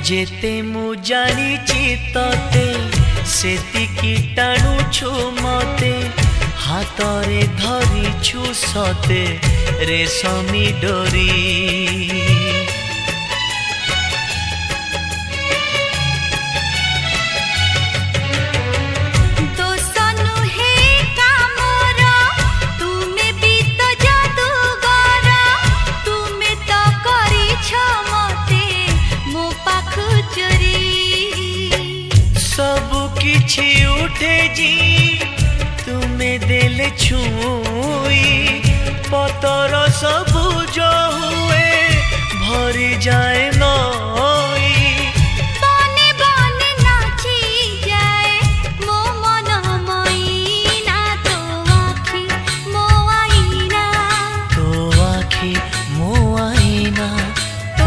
जेते मु जानिची तते सेतिकी टाणुछु मते हातरे धरिछु सते रेशमी डोरी। किछि उठे जी तुम्हें देले छुई पतर सबुज हुए भरी जाए